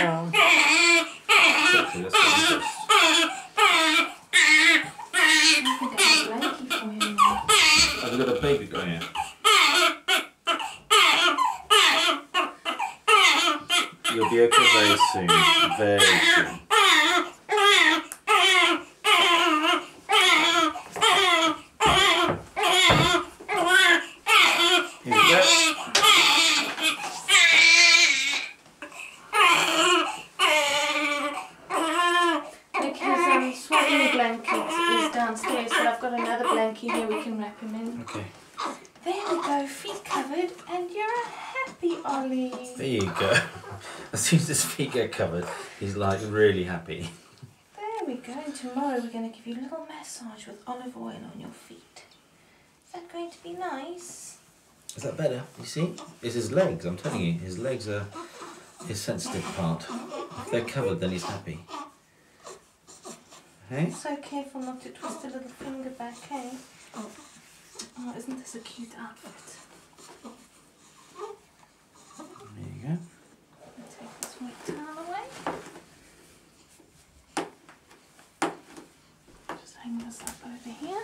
Oh. Exactly, that's what he does. Have we got a baby going here? You'll be okay very soon. Very soon. Here we go. Nikki's swaddling blanket is downstairs, but I've got another blanket here we can wrap him in. Okay. There we go, feet covered, and you're a happy Ollie. There you go. As soon as his feet get covered, he's like really happy. There we go, and tomorrow we're going to give you a little massage with olive oil on your feet. Is that going to be nice? Is that better? You see? It's his legs, I'm telling you. His legs are his sensitive part. If they're covered, then he's happy. Hey? So careful not to twist a little finger back, hey? Oh, isn't this a cute outfit? There you go. Take this white towel away. Just hang this up over here.